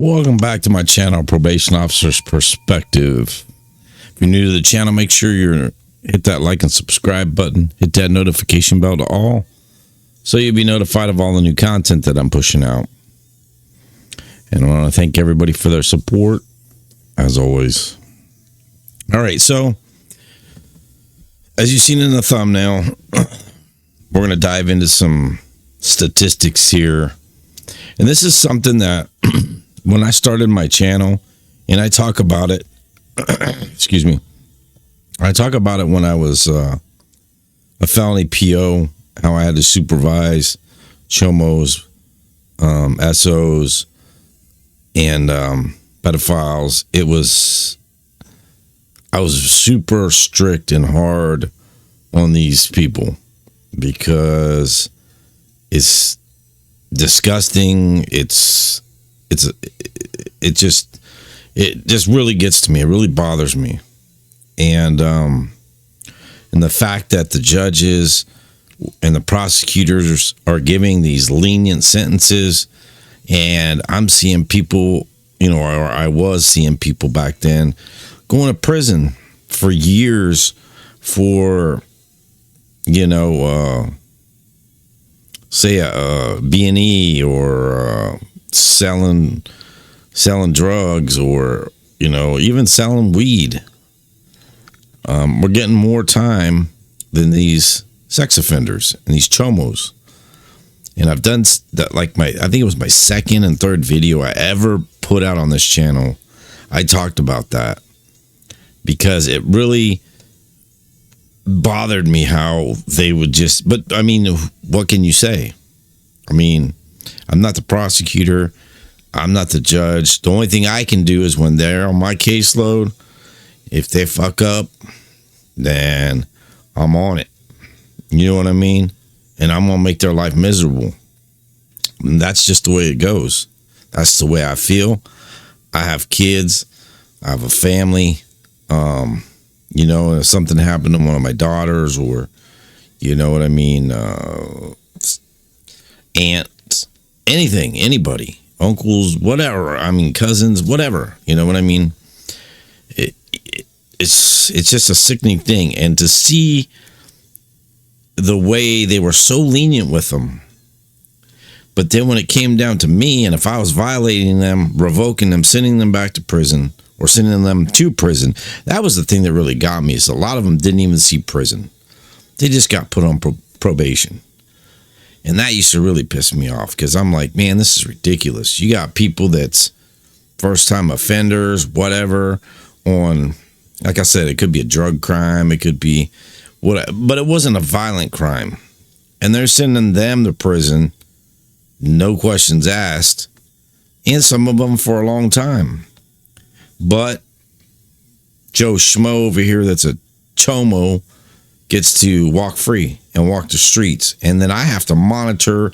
Welcome back to my channel, Probation Officer's Perspective. If you're new to the channel, make sure you hit that like and subscribe button. Hit that notification bell to all, so you'll be notified of all the new content that I'm pushing out. And I want to thank everybody for their support, as always. All right, so as you've seen in the thumbnail, we're going to dive into some statistics here. And this is something that when I started my channel, and I talk about it, excuse me, I talk about it when I was a felony PO, how I had to supervise chomos, SOs, and pedophiles. I was super strict and hard on these people because it's disgusting. It just really gets to me. It really bothers me. And the fact that the judges and the prosecutors are giving these lenient sentences, and I'm seeing people, or I was seeing people back then going to prison for years for, say a B&E or selling drugs, or even selling weed. We're getting more time than these sex offenders and these chomos. And I've done that, I think it was my second and third video I ever put out on this channel. I talked about that because it really bothered me how they would just, but I mean, what can you say? I mean, I'm not the prosecutor. I'm not the judge. The only thing I can do is when they're on my caseload, if they fuck up, then I'm on it. You know what I mean? And I'm going to make their life miserable. And that's just the way it goes. That's the way I feel. I have kids. I have a family. If something happened to one of my daughters, or, aunts, anything, anybody, uncles, whatever. I mean, cousins, whatever. You know what I mean? It's just a sickening thing. And to see the way they were so lenient with them, but then when it came down to me, and if I was violating them, revoking them, sending them back to prison, or sending them to prison, that was the thing that really got me. Is a lot of them didn't even see prison. They just got put on probation. And that used to really piss me off, because I'm like, man, this is ridiculous. You got people that's first-time offenders, whatever, on, like I said, it could be a drug crime, it could be what, but it wasn't a violent crime. And they're sending them to prison, no questions asked, and some of them for a long time. But Joe Schmo over here that's a chomo gets to walk free and walk the streets. And then I have to monitor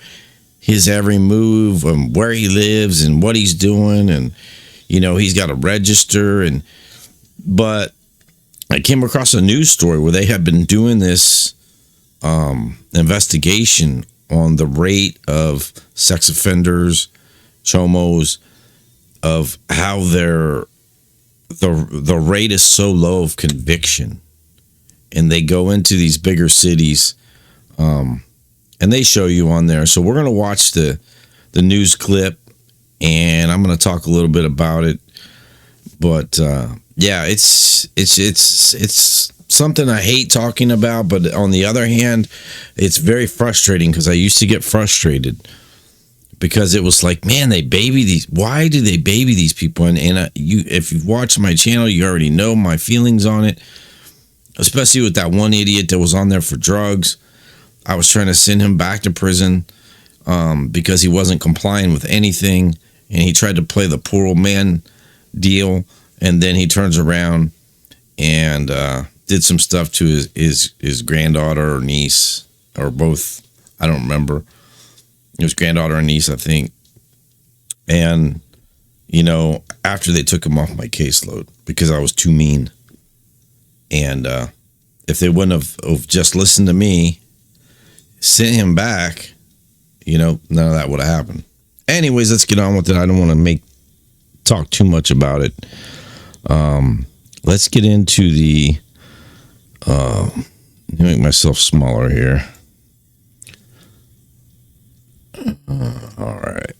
his every move and where he lives and what he's doing. And, he's got to register. But I came across a news story where they have been doing this investigation on the rate of sex offenders, chomos, of how the rate is so low of conviction. And they go into these bigger cities, and they show you on there. So we're going to watch the news clip, and I'm going to talk a little bit about it. But yeah, it's something I hate talking about. But on the other hand, it's very frustrating, because I used to get frustrated because it was like, man, they baby these. Why do they baby these people? And if you've watched my channel, you already know my feelings on it. Especially with that one idiot that was on there for drugs. I was trying to send him back to prison because he wasn't complying with anything. And he tried to play the poor old man deal. And then he turns around and did some stuff to his granddaughter or niece, or both. I don't remember. It was granddaughter and niece, I think. And, after they took him off my caseload because I was too mean. And if they wouldn't have just listened to me, sent him back, none of that would have happened. Anyways, let's get on with it. I don't want to make talk too much about it. Let's get into the. Let me make myself smaller here. All right.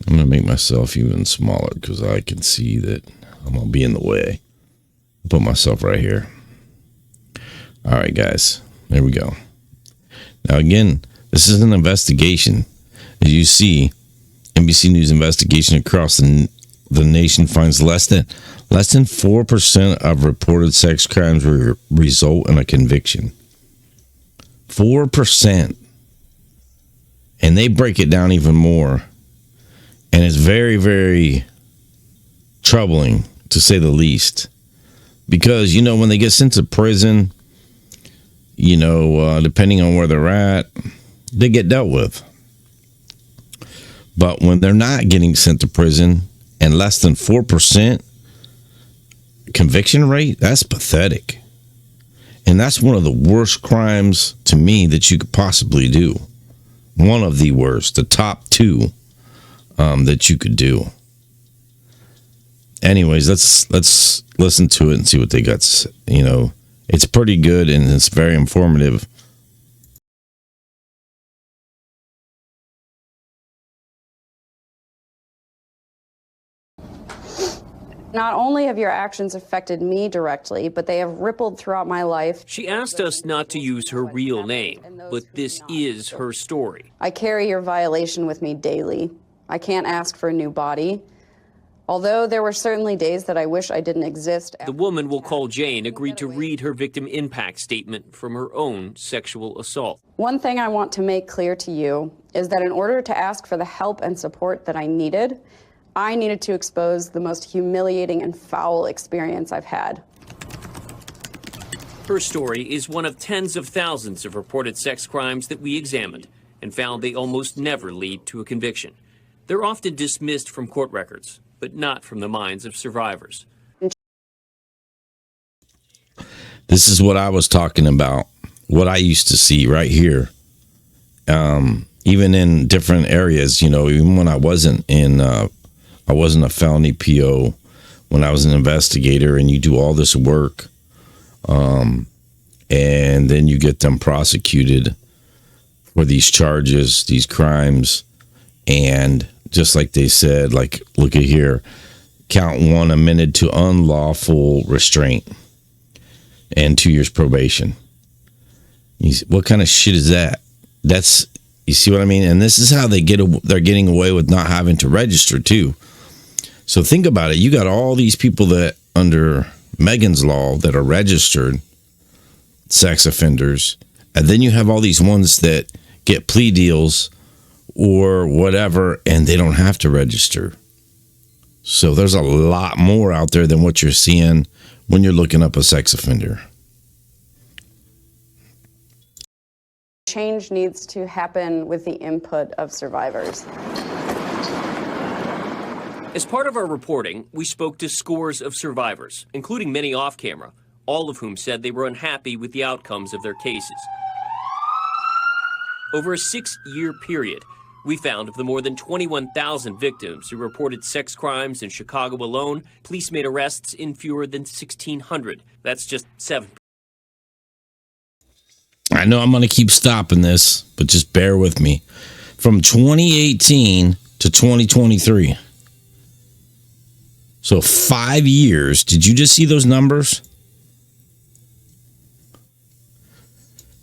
I'm going to make myself even smaller because I can see that I'm going to be in the way. I'll put myself right here. All right, guys. There we go. Now, again, this is an investigation. As you see, NBC News investigation across the nation finds less than 4% of reported sex crimes result in a conviction. 4%. And they break it down even more. And it's very, very troubling, to say the least. Because, when they get sent to prison, depending on where they're at, they get dealt with. But when they're not getting sent to prison and less than 4% conviction rate, that's pathetic. And that's one of the worst crimes, to me, that you could possibly do. One of the worst, the top two. That you could do. Anyways, let's listen to it and see what they got. It's pretty good and it's very informative. Not only have your actions affected me directly, but they have rippled throughout my life. She asked us not to use her real name, but this is her story. I carry your violation with me daily. I can't ask for a new body. Although there were certainly days that I wish I didn't exist. The woman we'll call Jane agreed to read her victim impact statement from her own sexual assault. One thing I want to make clear to you is that in order to ask for the help and support that I needed to expose the most humiliating and foul experience I've had. Her story is one of tens of thousands of reported sex crimes that we examined and found they almost never lead to a conviction. They're often dismissed from court records, but not from the minds of survivors. This is what I was talking about, what I used to see right here. Even in different areas, even when I wasn't a felony PO, when I was an investigator, and you do all this work, and then you get them prosecuted for these charges, these crimes, and just like they said, like, look at here, count one amended to unlawful restraint and 2 years probation. What kind of shit is that? That's, you see what I mean? And this is how they're getting away with not having to register too. So think about it. You got all these people that under Megan's law that are registered sex offenders. And then you have all these ones that get plea deals or whatever, and they don't have to register. So there's a lot more out there than what you're seeing when you're looking up a sex offender. Change needs to happen with the input of survivors. As part of our reporting, we spoke to scores of survivors, including many off camera, all of whom said they were unhappy with the outcomes of their cases. Over a 6-year period, we found of the more than 21,000 victims who reported sex crimes in Chicago alone, police made arrests in fewer than 1,600. That's just 7%. I know I'm going to keep stopping this, but just bear with me. From 2018 to 2023. So 5 years. Did you just see those numbers?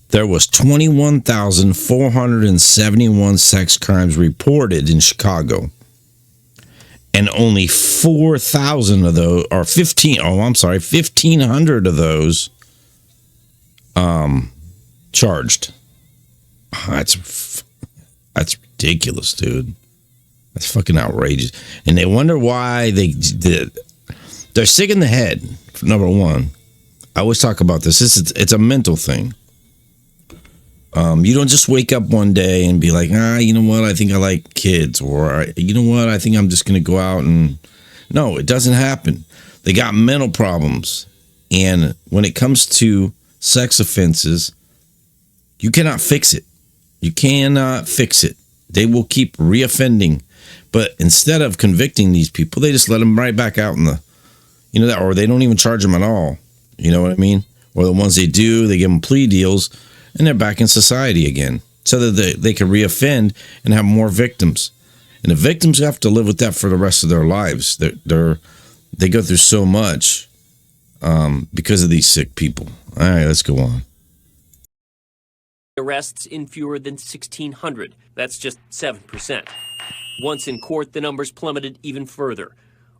There was 21,471 sex crimes reported in Chicago. And only 4,000 of those, or 1,500 of those charged. That's ridiculous, dude. That's fucking outrageous. And they wonder why they're sick in the head, number one. I always talk about this. It's a mental thing. You don't just wake up one day and be like, you know what? I think I like kids, or you know what? I think I'm just going to go out and... No, it doesn't happen. They got mental problems, And when it comes to sex offenses, you cannot fix it. You cannot fix it. They will keep reoffending. But instead of convicting these people, they just let them right back out in the, or they don't even charge them at all. You know what I mean? Or the ones they do, they give them plea deals, and they're back in society again, so that they can reoffend and have more victims. And the victims have to live with that for the rest of their lives. They go through so much because of these sick people. All right, let's go on. Arrests in fewer than 1,600. That's just 7%. Once in court, the numbers plummeted even further.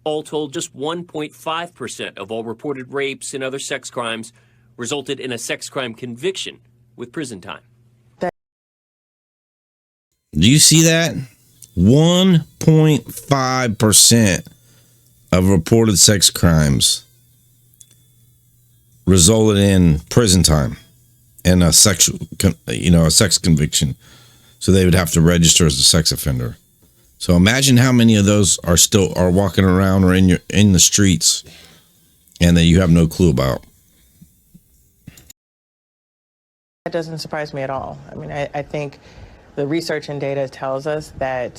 All told, just 1.5% of all reported rapes and other sex crimes resulted in a sex crime conviction with prison time. Do you see that? 1.5% of reported sex crimes resulted in prison time and a sex conviction. So they would have to register as a sex offender. So imagine how many of those are walking around or in the streets and that you have no clue about. That doesn't surprise me at all. I mean, I think the research and data tells us that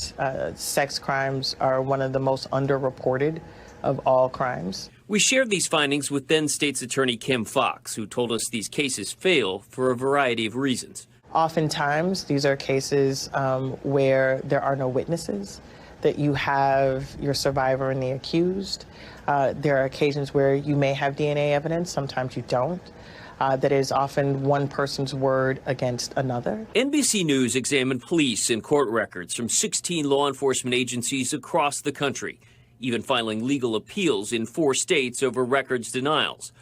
sex crimes are one of the most underreported of all crimes. We shared these findings with then State's Attorney Kim Foxx, who told us these cases fail for a variety of reasons. Oftentimes, these are cases where there are no witnesses, that you have your survivor and the accused. There are occasions where you may have DNA evidence, sometimes you don't. That is often one person's word against another. NBC News examined police and court records from 16 law enforcement agencies across the country, even filing legal appeals in 4 states over records denials.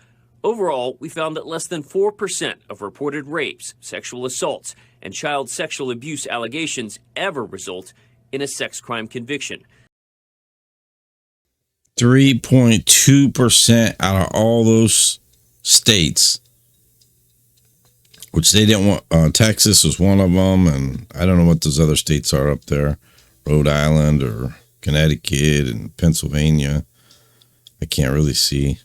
Overall, we found that less than 4% of reported rapes, sexual assaults, and child sexual abuse allegations ever result in a sex crime conviction. 3.2% out of all those states, which they didn't want. Texas was one of them, and I don't know what those other states are up there, Rhode Island or Connecticut and Pennsylvania. I can't really see.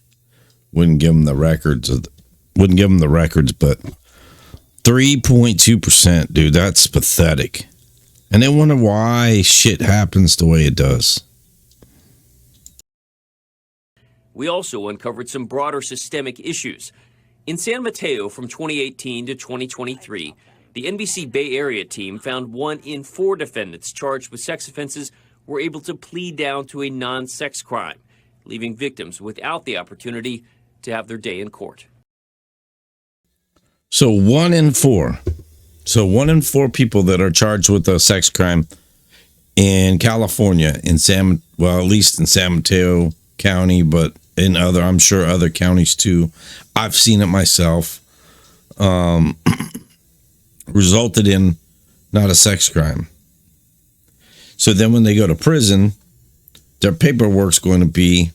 Wouldn't give them the records, but 3.2%, dude, that's pathetic. And they wonder why shit happens the way it does. We also uncovered some broader systemic issues. In San Mateo from 2018 to 2023, the NBC Bay Area team found 1 in 4 defendants charged with sex offenses were able to plead down to a non-sex crime, leaving victims without the opportunity to have their day in court. So 1 in 4. So 1 in 4 people that are charged with a sex crime in California, at least in San Mateo County, but I'm sure other counties too. I've seen it myself. Resulted in not a sex crime. So then when they go to prison, their paperwork's going to be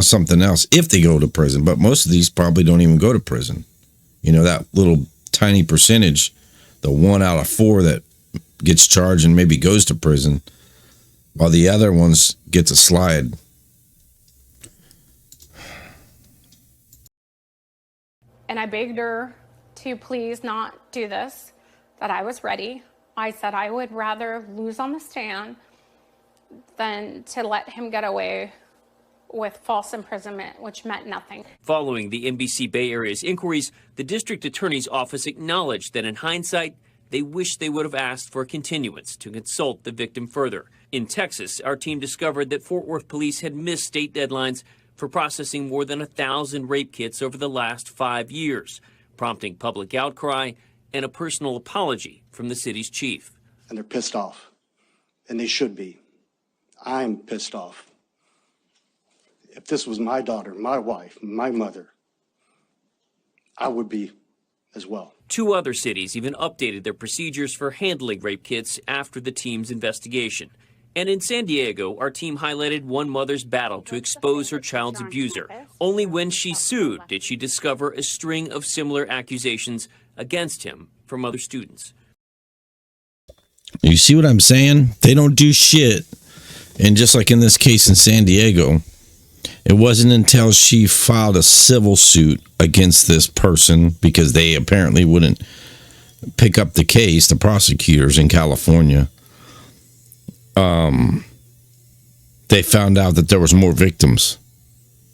something else if they go to prison. But most of these probably don't even go to prison. That little tiny percentage, the 1 out of 4 that gets charged and maybe goes to prison, while the other ones gets a slide. And I begged her to please not do this, that I was ready. I said I would rather lose on the stand than to let him get away with false imprisonment, which meant nothing. Following the NBC Bay Area's inquiries, the district attorney's office acknowledged that in hindsight, they wish they would have asked for a continuance to consult the victim further. In Texas, our team discovered that Fort Worth police had missed state deadlines for processing more than 1,000 rape kits over the last 5 years, prompting public outcry and a personal apology from the city's chief. And they're pissed off, and they should be. I'm pissed off. If this was my daughter, my wife, my mother, I would be as well. 2 other cities even updated their procedures for handling rape kits after the team's investigation. And in San Diego, our team highlighted one mother's battle to expose her child's abuser. Only when she sued did she discover a string of similar accusations against him from other students. You see what I'm saying? They don't do shit. And just like in this case in San Diego, It wasn't until she filed a civil suit against this person, because they apparently wouldn't pick up the case, the prosecutors in California. They found out that there was more victims.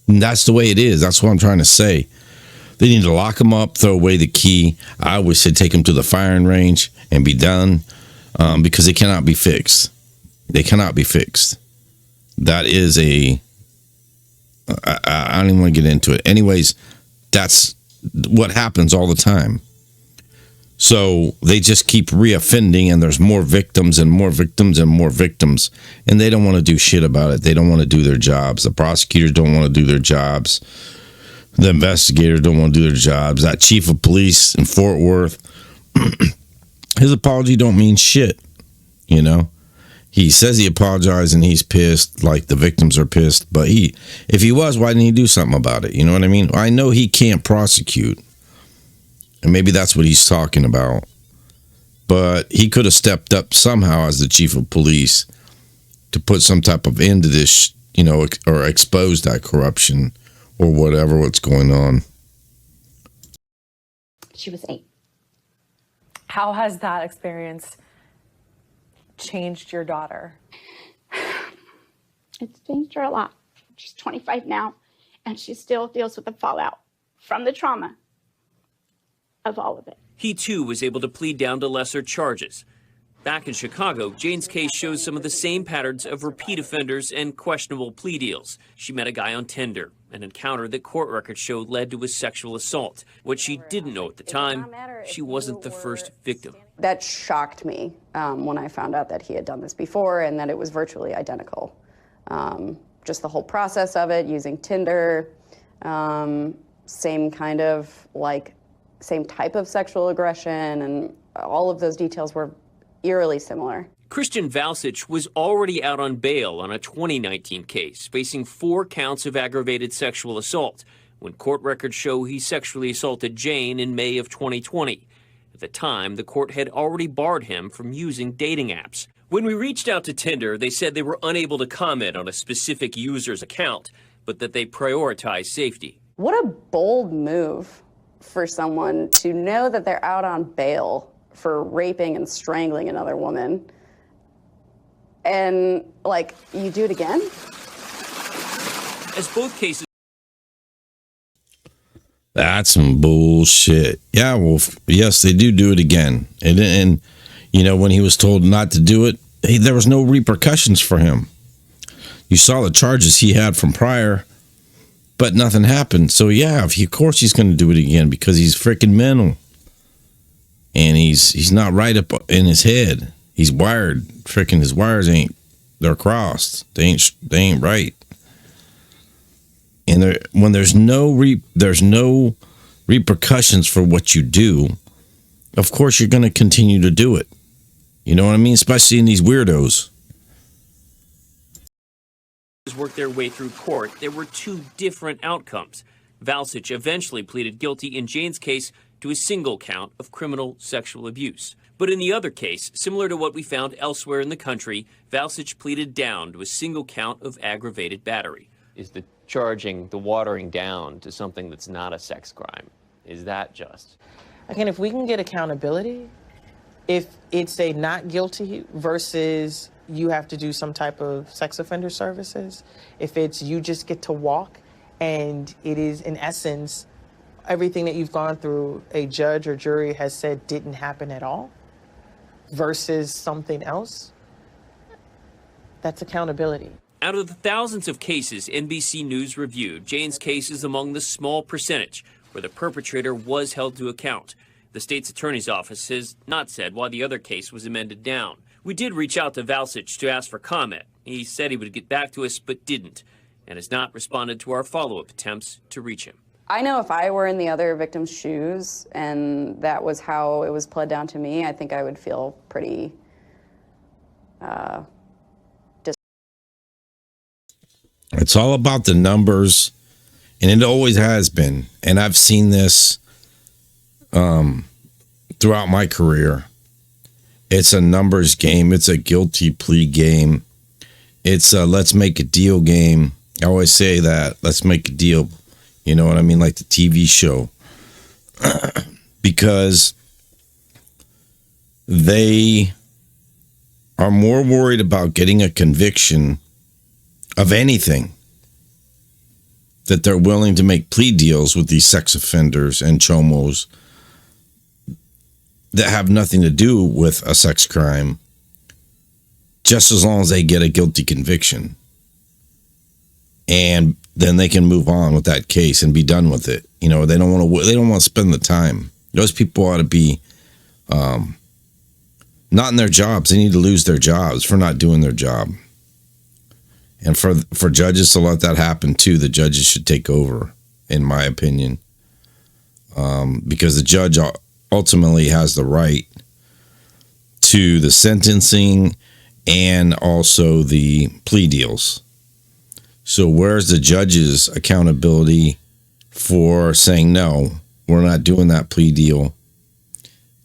And that's the way it is. That's what I'm trying to say. They need to lock them up, throw away the key. I always say take them to the firing range and be done, because they cannot be fixed. They cannot be fixed. That is I don't even want to get into it. Anyways, that's what happens all the time. So they just keep reoffending, and there's more victims and more victims and more victims, and they don't want to do shit about it. They don't want to do their jobs. The prosecutors don't want to do their jobs. The investigators don't want to do their jobs. That chief of police in Fort Worth, his apology don't mean shit, you know? He says he apologized and he's pissed, like the victims are pissed, but if he was, why didn't he do something about it? You know what I mean? I know he can't prosecute, and maybe that's what he's talking about, but he could have stepped up somehow as the chief of police to put some type of end to this, you know, or expose that corruption or what's going on. She was 8. How has that experience changed your daughter? It's changed her a lot. She's 25 now, and she still deals with the fallout from the trauma of all of it. He too was able to plead down to lesser charges. Back in Chicago, Jane's case shows some of the same patterns of repeat offenders and questionable plea deals. She met a guy on Tinder, an encounter that court records showed led to a sexual assault. What she didn't know at the time, she wasn't the first victim. That shocked me when I found out that he had done this before and that it was virtually identical. Just the whole process of it, using Tinder, same kind of same type of sexual aggression, and all of those details were eerily similar. Christian Valsich was already out on bail on a 2019 case, facing 4 counts of aggravated sexual assault, when court records show he sexually assaulted Jane in May of 2020. At the time, the court had already barred him from using dating apps. When we reached out to Tinder, they said they were unable to comment on a specific user's account, but that they prioritize safety. What a bold move for someone to know that they're out on bail for raping and strangling another woman, and you do it again? As both cases... That's some bullshit. Yeah, well, yes, they do it again. And you know, when he was told not to do it, there was no repercussions for him. You saw the charges he had from prior, but nothing happened. So yeah, of course he's going to do it again, because he's freaking mental. And he's not right up in his head. He's wired. Freaking his wires they're crossed. They ain't right. And when there's no repercussions for what you do, of course you're going to continue to do it. You know what I mean? Especially in these weirdos. Worked their way through court, there were 2 different outcomes. Valsich eventually pleaded guilty in Jane's case to a single count of criminal sexual abuse. But in the other case, similar to what we found elsewhere in the country, Valsich pleaded down to a single count of aggravated battery. Is the watering down to something that's not a sex crime, is that just? Again, if we can get accountability, if it's a not guilty versus you have to do some type of sex offender services, if it's you just get to walk and it is in essence everything that you've gone through, a judge or jury has said didn't happen at all, versus something else, that's accountability. Out of the thousands of cases NBC News reviewed, Jane's case is among the small percentage where the perpetrator was held to account. The state's attorney's office has not said why the other case was amended down. We did reach out to Valsich to ask for comment. He said he would get back to us, but didn't, and has not responded to our follow-up attempts to reach him. I know if I were in the other victim's shoes and that was how it was pled down to me, I think I would feel pretty It's all about the numbers, and it always has been. And I've seen this throughout my career. It's a numbers game. It's a guilty plea game. It's a let's make a deal game. I always say that, let's make a deal. You know what I mean? Like the TV show. Because they are more worried about getting a conviction of anything, that they're willing to make plea deals with these sex offenders and chomos that have nothing to do with a sex crime, just as long as they get a guilty conviction. And then they can move on with that case and be done with it. You know, they don't want to spend the time. Those people ought to be not in their jobs. They need to lose their jobs for not doing their job. And for judges to let that happen too, the judges should take over, in my opinion, because the judge ultimately has the right to the sentencing and also the plea deals. So where's the judge's accountability for saying, no, we're not doing that plea deal,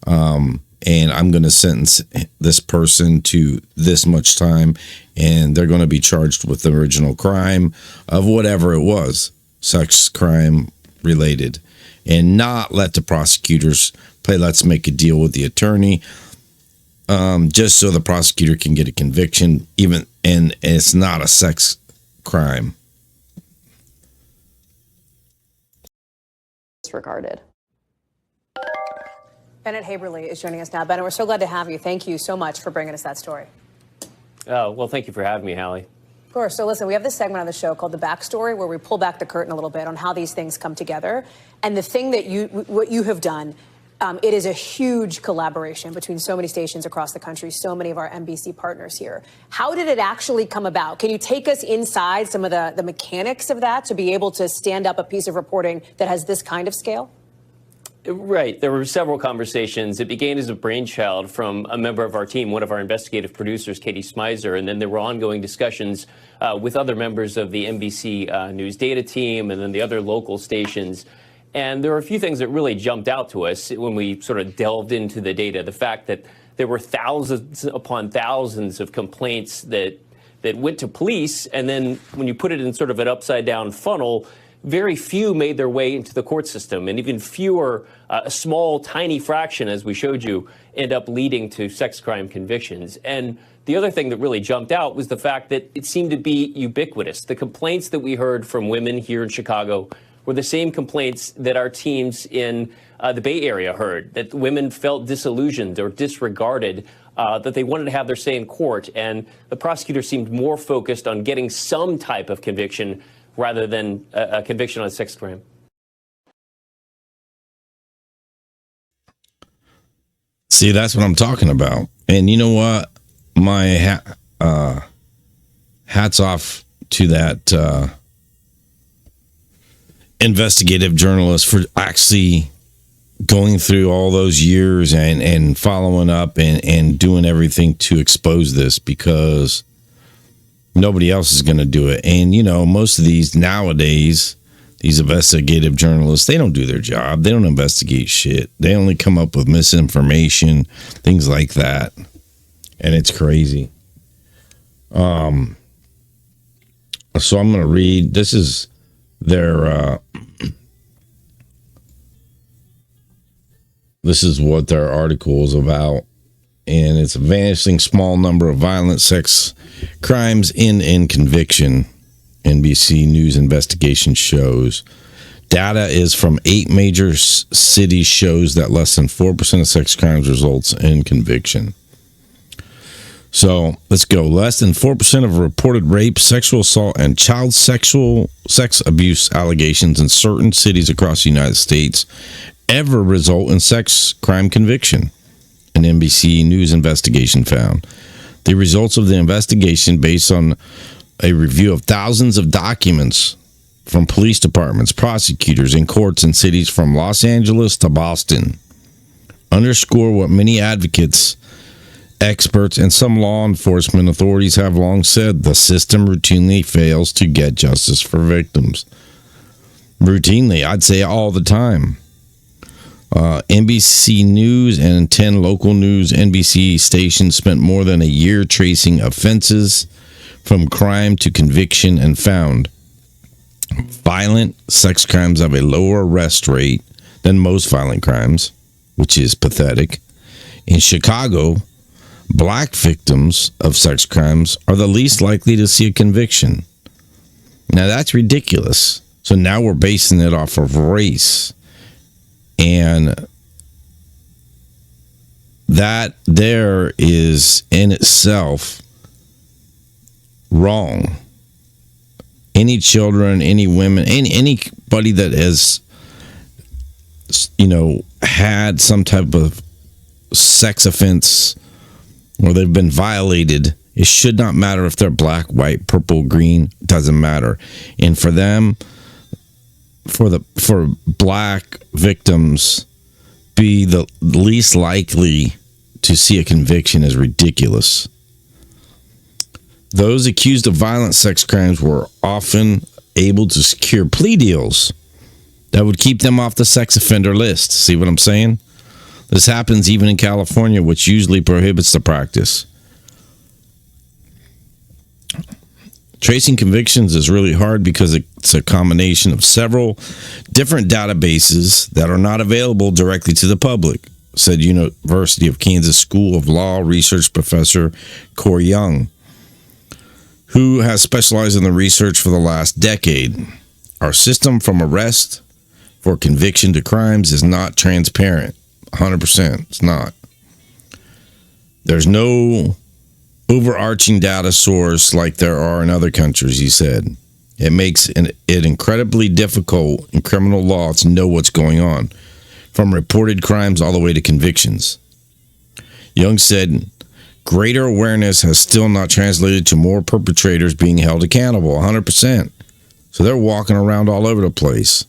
and I'm going to sentence this person to this much time, and they're going to be charged with the original crime of whatever it was, sex crime related, and not let the prosecutors play let's make a deal with the attorney, just so the prosecutor can get a conviction, and it's not a sex crime. Disregarded. Bennett Haberly is joining us now. Bennett, we're so glad to have you. Thank you so much for bringing us that story. Oh, well, thank you for having me, Hallie. Of course. So listen, we have this segment on the show called The Backstory, where we pull back the curtain a little bit on how these things come together. And the thing that what you have done, it is a huge collaboration between so many stations across the country, so many of our NBC partners here. How did it actually come about? Can you take us inside some of the mechanics of that to be able to stand up a piece of reporting that has this kind of scale? Right. There were several conversations. It began as a brainchild from a member of our team, one of our investigative producers, Katie Smizer, and then there were ongoing discussions with other members of the NBC News data team and then the other local stations. And there were a few things that really jumped out to us when we sort of delved into the data. The fact that there were thousands upon thousands of complaints that went to police, and then when you put it in sort of an upside-down funnel, very few made their way into the court system, and even fewer, a small, tiny fraction, as we showed you, end up leading to sex crime convictions. And the other thing that really jumped out was the fact that it seemed to be ubiquitous. The complaints that we heard from women here in Chicago were the same complaints that our teams in the Bay Area heard, that women felt disillusioned or disregarded, that they wanted to have their say in court. And the prosecutor seemed more focused on getting some type of conviction rather than a conviction on a sex crime. See, that's what I'm talking about. And you know what? My hats off to that investigative journalist for actually going through all those years and following up and doing everything to expose this, because nobody else is going to do it. And, you know, most of these nowadays, these investigative journalists, they don't do their job. They don't investigate shit. They only come up with misinformation, things like that. And it's crazy. So I'm going to read. This is their, this is what their article is about. And it's a vanishing small number of violent sex crimes in conviction. NBC News investigation shows. Data is from 8 major cities shows that less than 4% of sex crimes results in conviction. So let's go. Less than 4% of reported rape, sexual assault, and child sexual sex abuse allegations in certain cities across the United States ever result in sex crime conviction. An NBC News investigation found. The results of the investigation, based on a review of thousands of documents from police departments, prosecutors, and courts in cities from Los Angeles to Boston, underscore what many advocates, experts, and some law enforcement authorities have long said: the system routinely fails to get justice for victims. Routinely, I'd say all the time. NBC News and 10 local news NBC stations spent more than a year tracing offenses from crime to conviction and found Violent sex crimes have a lower arrest rate than most violent crimes, which is pathetic. In Chicago, black victims of sex crimes are the least likely to see a conviction. Now, that's ridiculous. So now we're basing it off of race. And that there is in itself wrong. Any children, any women, anybody that has, had some type of sex offense or they've been violated, it should not matter if they're black, white, purple, green, doesn't matter. And for them, for black victims be the least likely to see a conviction is ridiculous. Those accused of violent sex crimes were often able to secure plea deals that would keep them off the sex offender list. See what I'm saying? This happens even in California, which usually prohibits the practice. Tracing convictions is really hard because it's a combination of several different databases that are not available directly to the public, said University of Kansas School of Law research professor Corey Young, who has specialized in the research for the last decade. Our system from arrest for conviction to crimes is not transparent. 100%. It's not. There's no overarching data source like there are in other countries, he said. It makes it incredibly difficult in criminal law to know what's going on, from reported crimes all the way to convictions. Young said, greater awareness has still not translated to more perpetrators being held accountable, 100%. So they're walking around all over the place.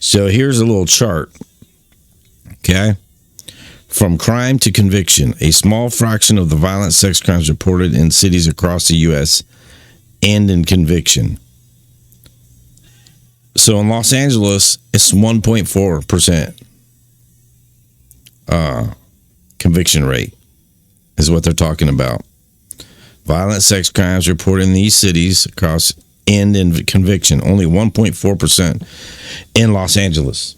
So here's a little chart. Okay? From crime to conviction, a small fraction of the violent sex crimes reported in cities across the U.S. end in conviction. So in Los Angeles, it's 1.4% conviction rate is what they're talking about. Violent sex crimes reported in these cities across end in conviction, only 1.4% in Los Angeles.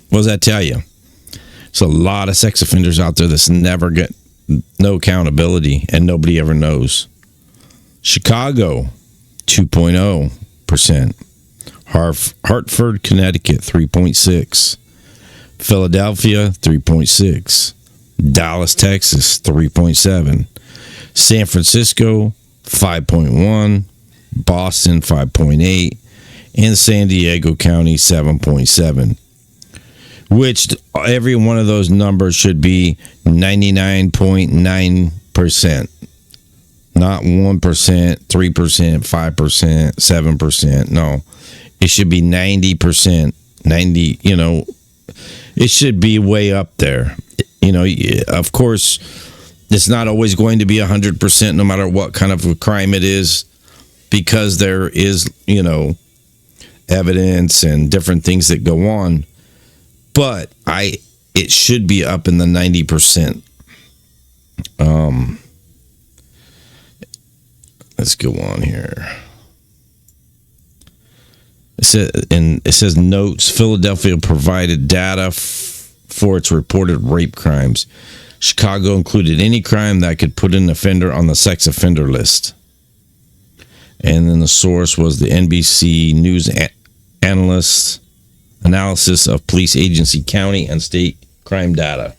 What does that tell you? There's a lot of sex offenders out there that's never get no accountability and nobody ever knows. Chicago, 2.0%. Hartford, Connecticut, 3.6%. Philadelphia, 3.6%. Dallas, Texas, 3.7%. San Francisco, 5.1%. Boston, 5.8%. And San Diego County, 7.7%. Which every one of those numbers should be 99.9%. Not 1%, 3%, 5%, 7%. No. It should be 90%. 90, it should be way up there. Of course, it's not always going to be 100% no matter what kind of a crime it is, because there is, evidence and different things that go on. But it should be up in the 90%. Let's go on here. It says notes, Philadelphia provided data for its reported rape crimes. Chicago included any crime that could put an offender on the sex offender list. And then the source was the NBC News analysis of police agency, county, and state crime data.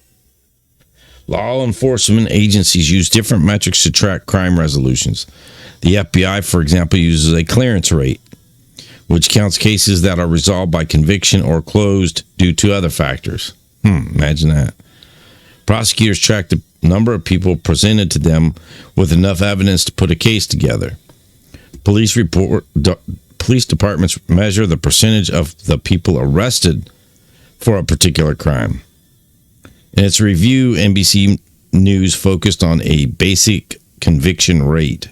Law enforcement agencies use different metrics to track crime resolutions. The FBI, for example, uses a clearance rate, which counts cases that are resolved by conviction or closed due to other factors. Imagine that. Prosecutors track the number of people presented to them with enough evidence to put a case together. Police departments measure the percentage of the people arrested for a particular crime. In its review, NBC News focused on a basic conviction rate,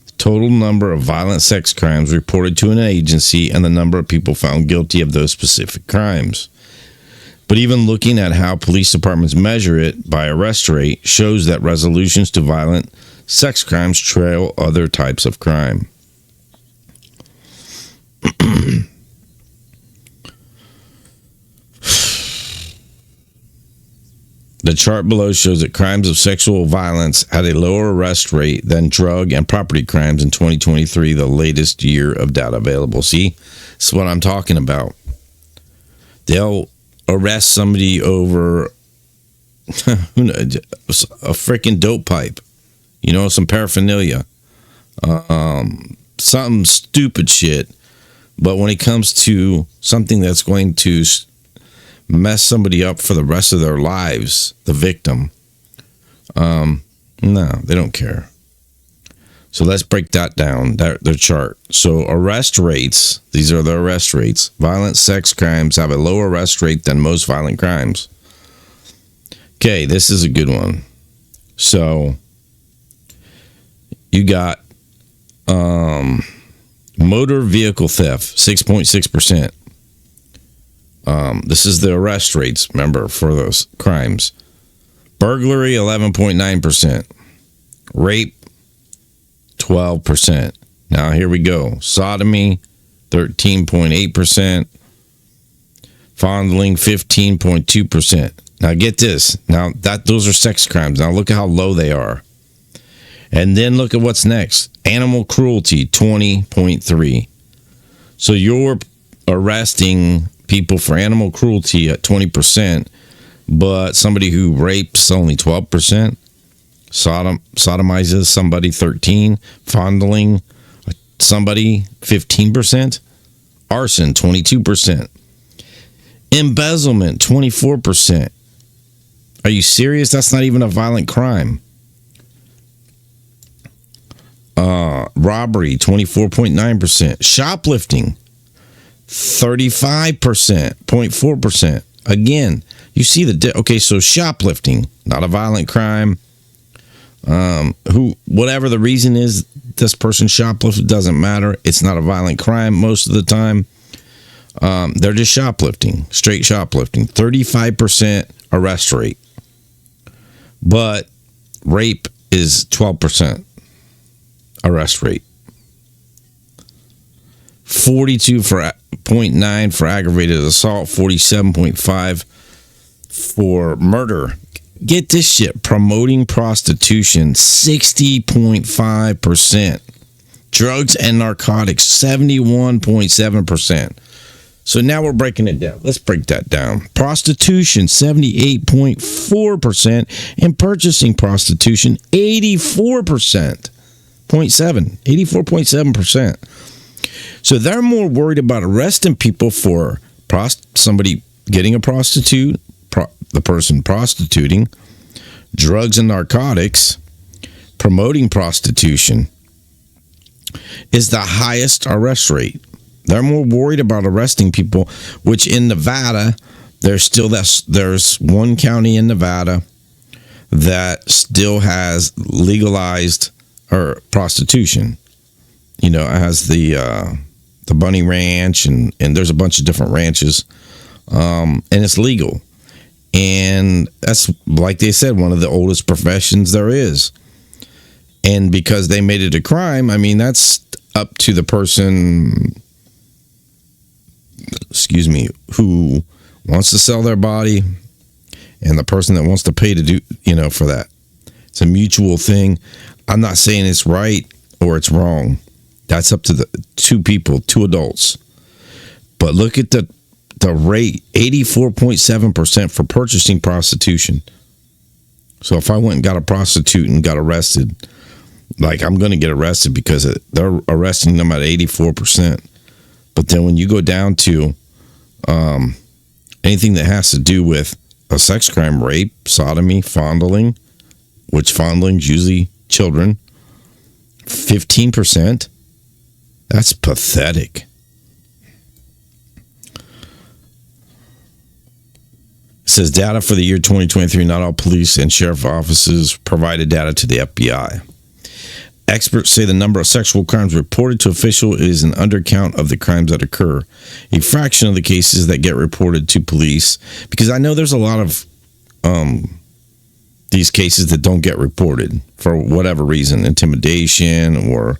the total number of violent sex crimes reported to an agency, and the number of people found guilty of those specific crimes. But even looking at how police departments measure it by arrest rate shows that resolutions to violent sex crimes trail other types of crime. The chart below shows that crimes of sexual violence had a lower arrest rate than drug and property crimes in 2023, the latest year of data available. See, this is what I'm talking about. They'll arrest somebody over a freaking dope pipe, some paraphernalia, something stupid shit. But when it comes to something that's going to mess somebody up for the rest of their lives, the victim, no, they don't care. So let's break that down, their chart. So arrest rates, these are the arrest rates. Violent sex crimes have a lower arrest rate than most violent crimes. Okay, this is a good one. So you got motor vehicle theft, 6.6%. This is the arrest rates, remember, for those crimes. Burglary, 11.9%. Rape, 12%. Now, here we go. Sodomy, 13.8%. Fondling, 15.2%. Now, get this. Now, those are sex crimes. Now, look at how low they are. And then look at what's next. Animal cruelty, 20.3%. So you're arresting people for animal cruelty at 20%, but somebody who rapes only 12%, sodomizes somebody 13%, fondling somebody 15%, arson 22%, embezzlement 24%. Are you serious? That's not even a violent crime. Robbery 24.9%, shoplifting 35.4%. Again, you see okay, so shoplifting, not a violent crime. Whatever the reason is, this person shoplifted, doesn't matter. It's not a violent crime most of the time. They're just shoplifting, straight shoplifting. 35% arrest rate. But rape is 12% arrest rate. 42.9 for aggravated assault, 47.5 for murder. Get this shit. Promoting prostitution, 60.5%. Drugs and narcotics, 71.7%. So now we're breaking it down. Let's break that down. Prostitution, 78.4%. And purchasing prostitution, 84.7%. So they're more worried about arresting people for somebody getting a prostitute, the person prostituting, drugs and narcotics. Promoting prostitution is the highest arrest rate. They're more worried about arresting people, which in Nevada, there's one county in Nevada that still has legalized prostitution. It has the Bunny Ranch, and there's a bunch of different ranches, and it's legal. And that's, like they said, one of the oldest professions there is. And because they made it a crime, I mean, that's up to the person, who wants to sell their body and the person that wants to pay to do, for that. It's a mutual thing. I'm not saying it's right or it's wrong. That's up to the two people, two adults. But look at the rate, 84.7% for purchasing prostitution. So if I went and got a prostitute and got arrested, I'm going to get arrested because they're arresting them at 84%. But then when you go down to anything that has to do with a sex crime, rape, sodomy, fondling, which fondling's usually children, 15%. That's pathetic. It says data for the year 2023, not all police and sheriff offices provided data to the FBI. Experts say the number of sexual crimes reported to officials is an undercount of the crimes that occur. A fraction of the cases that get reported to police, because I know there's a lot of these cases that don't get reported for whatever reason, intimidation or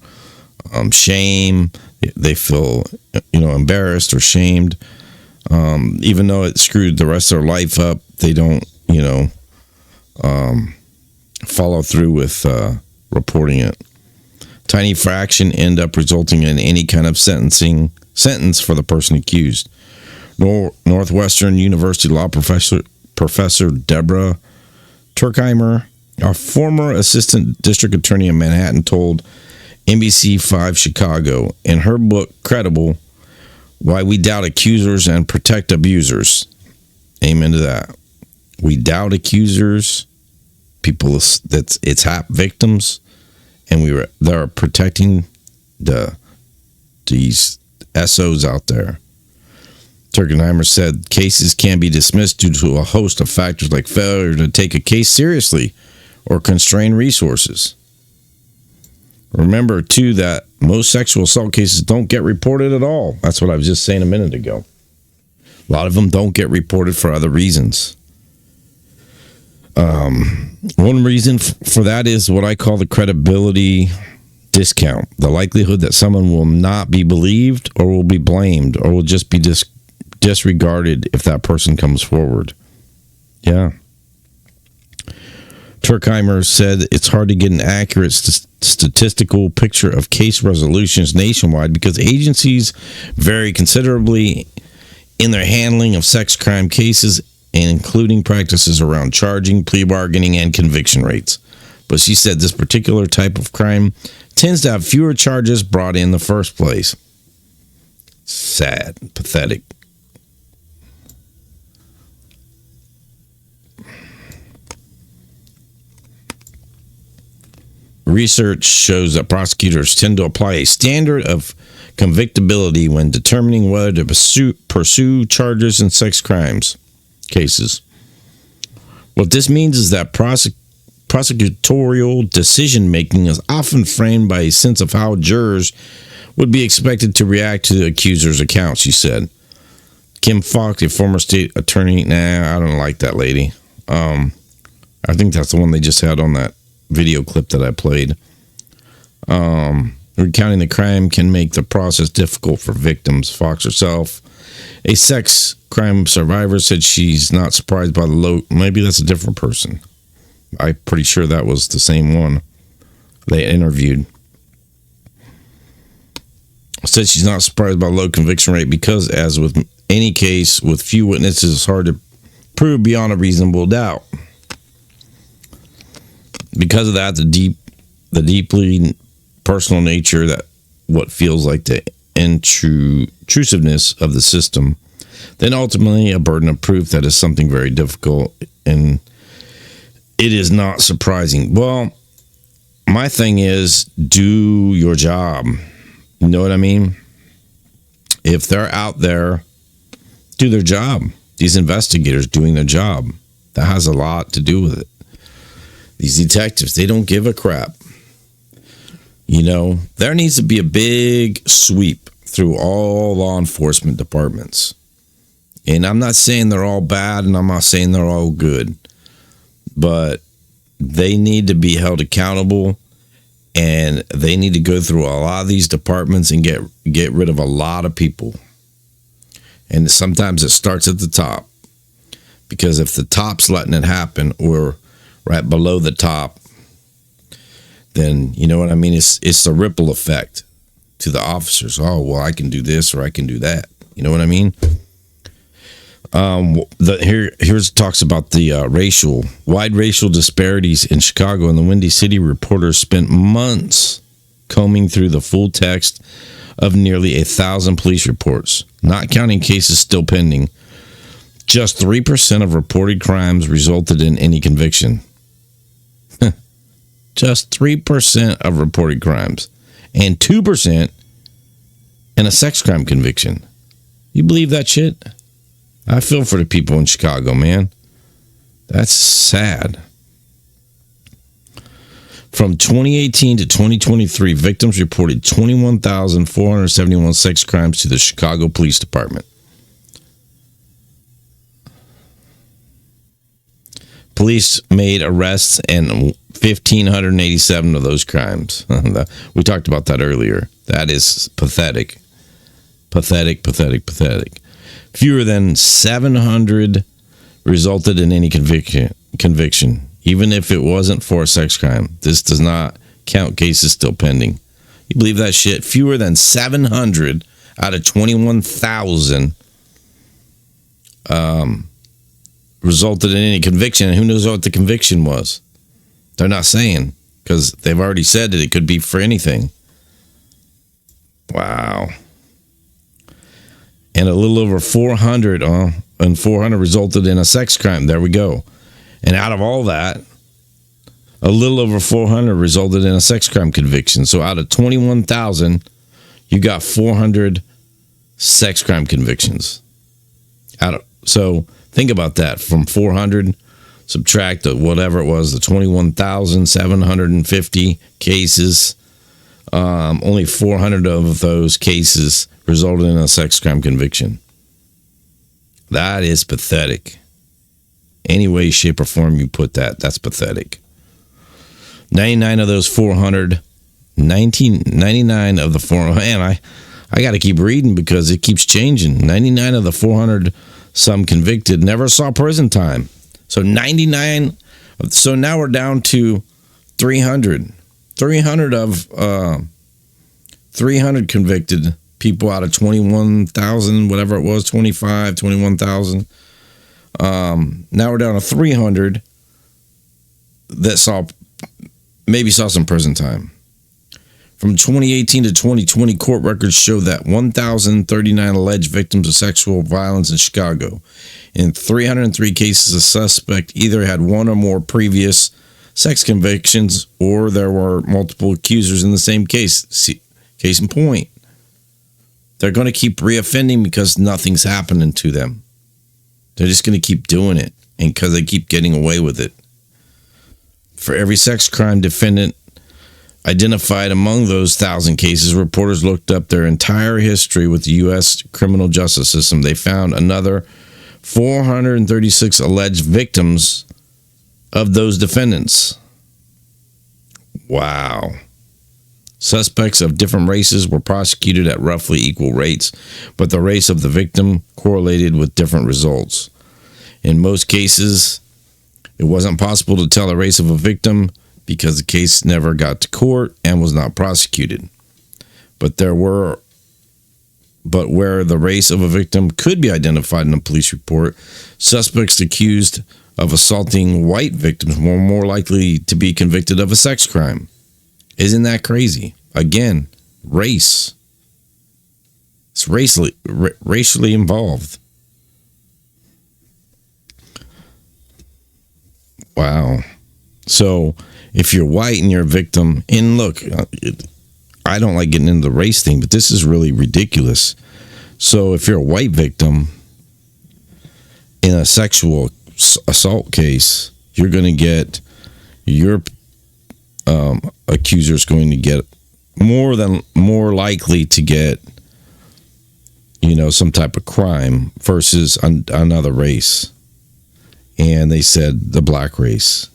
shame. they feel, embarrassed or shamed. Even though it screwed the rest of their life up, they don't, follow through with reporting it. Tiny fraction end up resulting in any kind of sentence for the person accused. Northwestern University law professor Deborah Turkheimer, a former assistant district attorney in Manhattan, told NBC5 Chicago in her book Credible, Why We Doubt Accusers and Protect Abusers. Amen to that. We doubt accusers, people it's victims, and they're protecting these SOs out there. Turkenheimer said cases can be dismissed due to a host of factors like failure to take a case seriously or constrain resources. Remember, too, that most sexual assault cases don't get reported at all. That's what I was just saying a minute ago. A lot of them don't get reported for other reasons. One reason for that is what I call the credibility discount. The likelihood that someone will not be believed or will be blamed or will just be disregarded if that person comes forward. Yeah. Turkheimer said it's hard to get an accurate statistical picture of case resolutions nationwide because agencies vary considerably in their handling of sex crime cases, and including practices around charging, plea bargaining, and conviction rates. But she said this particular type of crime tends to have fewer charges brought in the first place. Sad, pathetic. Research shows that prosecutors tend to apply a standard of convictability when determining whether to pursue charges in sex crimes cases. What this means is that prosecutorial decision-making is often framed by a sense of how jurors would be expected to react to the accuser's account, she said. Kim Fox, a former state attorney, I don't like that lady. I think that's the one they just had on that video clip that I played. Recounting the crime can make the process difficult for victims. Fox herself, a sex crime survivor, said she's not surprised by the low. Maybe that's a different person. I'm pretty sure that was the same one they interviewed. Said she's not surprised by the low conviction rate because, as with any case with few witnesses, it's hard to prove beyond a reasonable doubt. Because of that, the deeply personal nature, that what feels like the intrusiveness of the system, then ultimately a burden of proof that is something very difficult, and it is not surprising. Well, my thing is, do your job. You know what I mean? If they're out there, do their job. These investigators doing their job. That has a lot to do with it. These detectives, they don't give a crap. There needs to be a big sweep through all law enforcement departments. And I'm not saying they're all bad, and I'm not saying they're all good. But they need to be held accountable, and they need to go through a lot of these departments and get rid of a lot of people. And sometimes it starts at the top. Because if the top's letting it happen, or right below the top, then you know what I mean? It's the ripple effect to the officers. Oh, well, I can do this or I can do that. You know what I mean? Here's talks about the wide racial disparities in Chicago, and the Windy City reporters spent months combing through the full text of nearly 1,000 police reports, not counting cases still pending. Just 3% of reported crimes resulted in any conviction. Just 3% of reported crimes, and 2% in a sex crime conviction. You believe that shit? I feel for the people in Chicago, man. That's sad. From 2018 to 2023, victims reported 21,471 sex crimes to the Chicago Police Department. Police made arrests in 1,587 of those crimes. We talked about that earlier. That is pathetic. Pathetic, pathetic, pathetic. Fewer than 700 resulted in any conviction, even if it wasn't for a sex crime. This does not count cases still pending. You believe that shit? Fewer than 700 out of 21,000 resulted in any conviction. And who knows what the conviction was? They're not saying, because they've already said that it could be for anything. Wow. And a little over 400 resulted in a sex crime. There we go. And out of all that, a little over 400 resulted in a sex crime conviction. So out of 21,000, you got 400 sex crime convictions. So think about that. From 400, subtract whatever it was, the 21,750 cases. Only 400 of those cases resulted in a sex crime conviction. That is pathetic. Any way, shape, or form you put that, that's pathetic. 99 of those 400, 99 of the 400, man, I got to keep reading because it keeps changing. 99 of the 400 some convicted never saw prison time. So 99, so now we're down to 300. 300 convicted people out of 21,000, whatever it was, 21,000. Now we're down to 300 that maybe saw some prison time. From 2018 to 2020, court records show that 1,039 alleged victims of sexual violence in Chicago. In 303 cases, a suspect either had one or more previous sex convictions, or there were multiple accusers in the same case. Case in point, they're going to keep reoffending because nothing's happening to them. They're just going to keep doing it, and because they keep getting away with it. For every sex crime defendant identified among those 1,000 cases, reporters looked up their entire history with the U.S. criminal justice system. They found another 436 alleged victims of those defendants. Wow. Suspects of different races were prosecuted at roughly equal rates, but the race of the victim correlated with different results. In most cases, it wasn't possible to tell the race of a victim because the case never got to court and was not prosecuted. But where the race of a victim could be identified in a police report, suspects accused of assaulting white victims were more likely to be convicted of a sex crime. Isn't that crazy? Again, race. It's racially involved. Wow. So if you're white and you're a victim, and look, I don't like getting into the race thing, but this is really ridiculous. So if you're a white victim in a sexual assault case, you're going to get your accuser's going to get more likely to get, some type of crime versus another race. And they said the black race.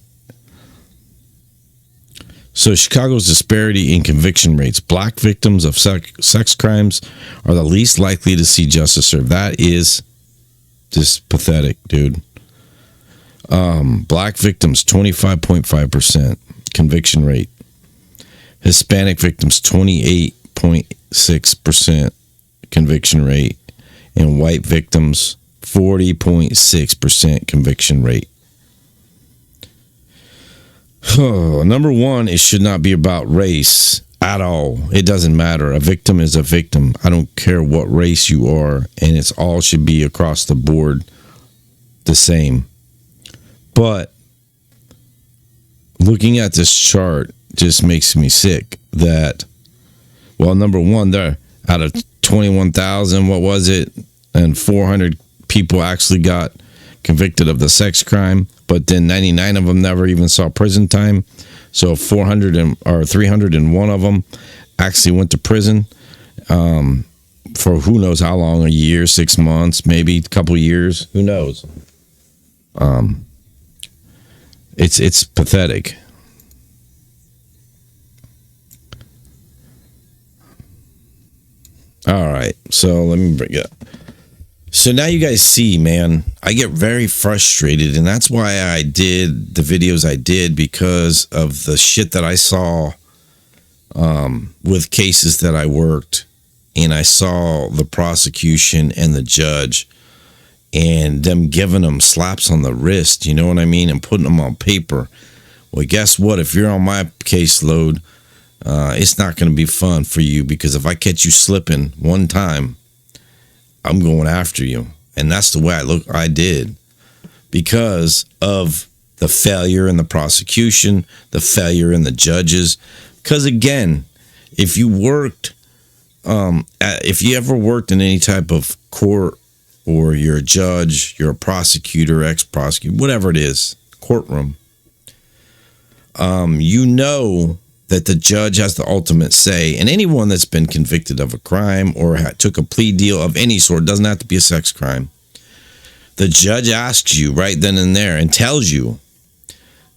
So Chicago's disparity in conviction rates. Black victims of sex crimes are the least likely to see justice served. That is just pathetic, dude. Black victims, 25.5% conviction rate. Hispanic victims, 28.6% conviction rate. And white victims, 40.6% conviction rate. Number one, it should not be about race at all. It doesn't matter. A victim is a victim. I don't care what race you are, and it's all should be across the board the same. But looking at this chart just makes me sick that, well, number one, they're out of 21,000, what was it? And 400 people actually got convicted of the sex crime, but then 99 of them never even saw prison time. So 301 of them actually went to prison for who knows how long, a year, 6 months, maybe a couple years, who knows. It's pathetic. So let me bring it up. So now you guys see, man, I get very frustrated, and that's why I did the videos I did, because of the shit that I saw with cases that I worked, and I saw the prosecution and the judge and them giving them slaps on the wrist, you know what I mean, and putting them on paper. Well, guess what? If you're on my caseload, it's not going to be fun for you, because if I catch you slipping one time, I'm going after you. And that's the way I did, because of the failure in the prosecution, the failure in the judges. Because again, if you ever worked in any type of court, or you're a judge, you're a prosecutor, ex-prosecutor, whatever it is, courtroom, you know that the judge has the ultimate say. And anyone that's been convicted of a crime or took a plea deal of any sort, doesn't have to be a sex crime, the judge asks you right then and there and tells you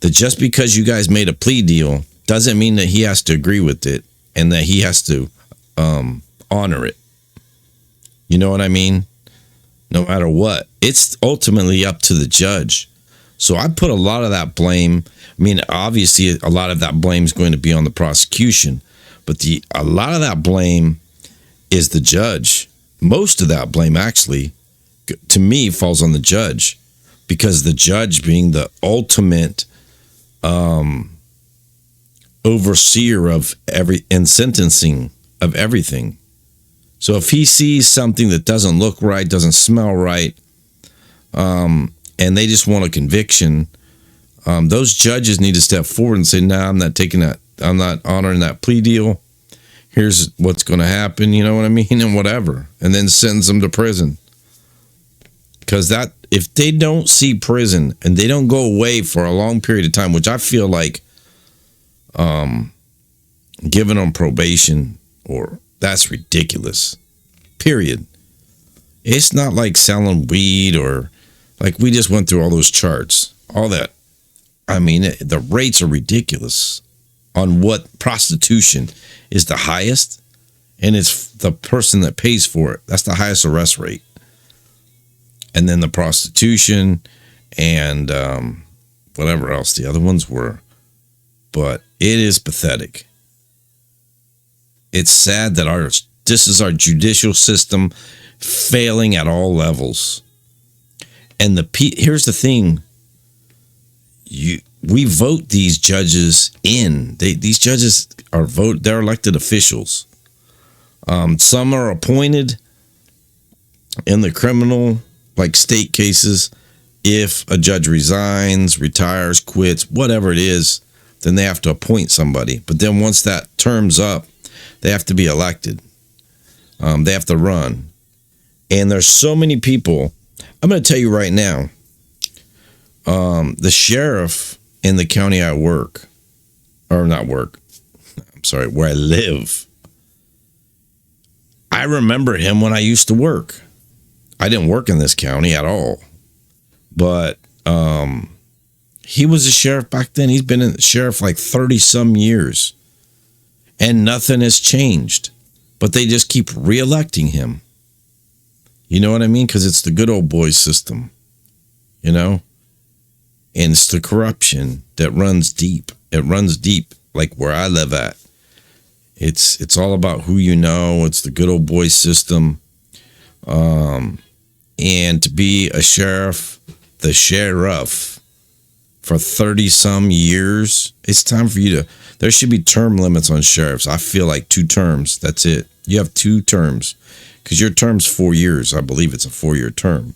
that just because you guys made a plea deal doesn't mean that he has to agree with it and that he has to honor it. You know what I mean? No matter what, it's ultimately up to the judge. So I put a lot of that blame. I mean, obviously, a lot of that blame is going to be on the prosecution, but a lot of that blame is the judge. Most of that blame, actually, to me, falls on the judge, because the judge, being the ultimate overseer of and sentencing of everything. So if he sees something that doesn't look right, doesn't smell right, and they just want a conviction, those judges need to step forward and say, "Nah, I'm not taking that. I'm not honoring that plea deal. Here's what's going to happen." You know what I mean? And whatever. And then sentence them to prison. Because if they don't see prison and they don't go away for a long period of time, which I feel like giving them probation, that's ridiculous. Period. It's not like selling weed, or like we just went through all those charts, all that. I mean, the rates are ridiculous on what prostitution is the highest, and it's the person that pays for it. That's the highest arrest rate. And then the prostitution and whatever else the other ones were. But it is pathetic. It's sad that this is our judicial system failing at all levels. And here's the thing. We vote these judges in. These judges they're elected officials. Some are appointed in the criminal, like state cases. If a judge resigns, retires, quits, whatever it is, then they have to appoint somebody. But then once that term's up, they have to be elected. They have to run. And there's so many people. I'm going to tell you right now, the sheriff in the county I where I live, I remember him when I used to work. I didn't work in this county at all, but he was a sheriff back then. He's been a sheriff like 30 some years, and nothing has changed, but they just keep reelecting him. You know what I mean? Because it's the good old boy system, you know? And it's the corruption that runs deep. It runs deep, like where I live at. It's all about who you know. It's the good old boy system. And to be a sheriff, the sheriff, for 30 some years, it's time for you there should be term limits on sheriffs. I feel like 2 terms. That's it. You have 2 terms. Because your term's 4 years. I believe it's a 4-year term.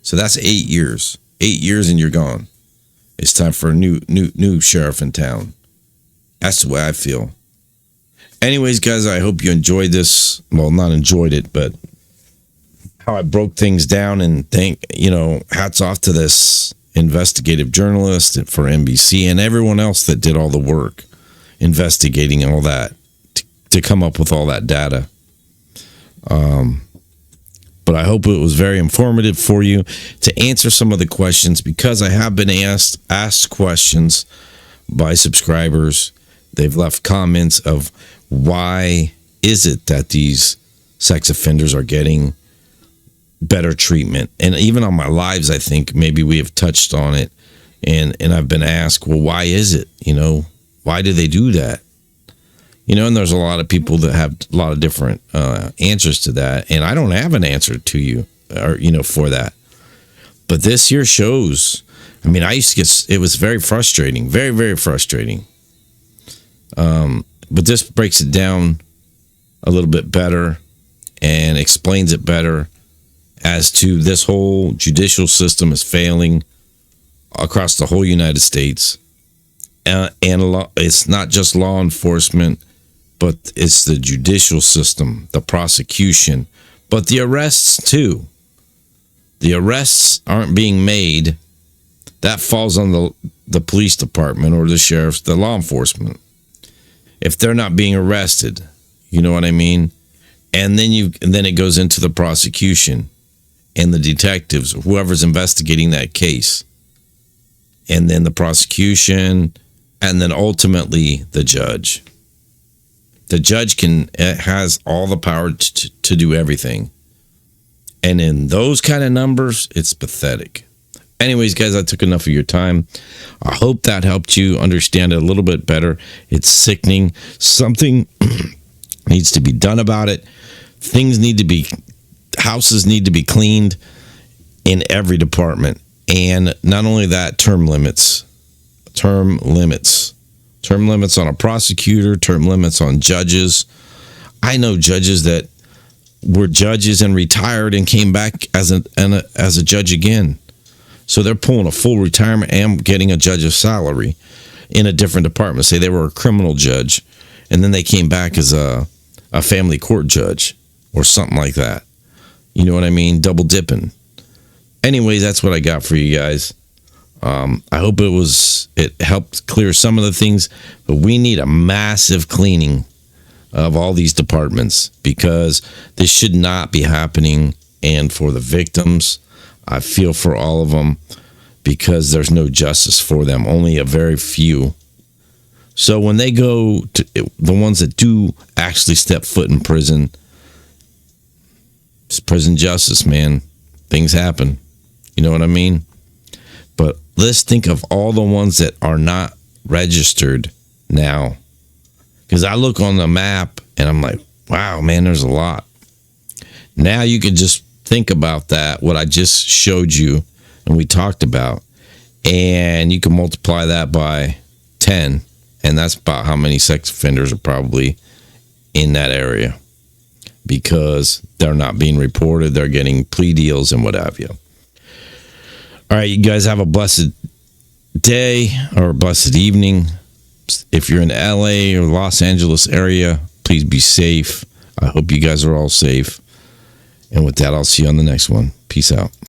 So that's 8 years. 8 years and you're gone. It's time for a new sheriff in town. That's the way I feel. Anyways, guys, I hope you enjoyed this. Well, not enjoyed it, but how I broke things down, and hats off to this investigative journalist for NBC and everyone else that did all the work investigating all that to come up with all that data. But I hope it was very informative for you to answer some of the questions, because I have been asked questions by subscribers. They've left comments of why is it that these sex offenders are getting better treatment. And even on my lives, I think maybe we have touched on it. And I've been asked, well, why is it? Why do they do that? And there's a lot of people that have a lot of different answers to that. And I don't have an answer to you or, for that. But this here shows, I used to it was very frustrating, very, very frustrating. But this breaks it down a little bit better and explains it better as to this whole judicial system is failing across the whole United States. And it's not just law enforcement, but it's the judicial system, the prosecution, but the arrests too. The arrests aren't being made. That falls on the police department or the sheriffs, the law enforcement. If they're not being arrested, you know what I mean? And then it goes into the prosecution and the detectives, whoever's investigating that case. And then the prosecution, and then ultimately the judge. The judge has all the power to do everything. And in those kind of numbers, it's pathetic. Anyways, guys, I took enough of your time. I hope that helped you understand it a little bit better. It's sickening. Something needs to be done about it. Houses need to be cleaned in every department. And not only that, term limits on a prosecutor, term limits on judges. I know judges that were judges and retired and came back as a judge again. So they're pulling a full retirement and getting a judge's salary in a different department. Say they were a criminal judge, and then they came back as a family court judge or something like that. You know what I mean? Double dipping. Anyways, that's what I got for you guys. I hope it helped clear some of the things, but we need a massive cleaning of all these departments because this should not be happening. And for the victims, I feel for all of them because there's no justice for them, only a very few. So when they go to the ones that do actually step foot in prison, it's prison justice, man. Things happen. You know what I mean? But let's think of all the ones that are not registered now. Because I look on the map and I'm like, wow, man, there's a lot. Now you can just think about that, what I just showed you and we talked about, and you can multiply that by 10, and that's about how many sex offenders are probably in that area because they're not being reported. They're getting plea deals and what have you. All right, you guys have a blessed day or a blessed evening. If you're in LA or Los Angeles area, please be safe. I hope you guys are all safe. And with that, I'll see you on the next one. Peace out.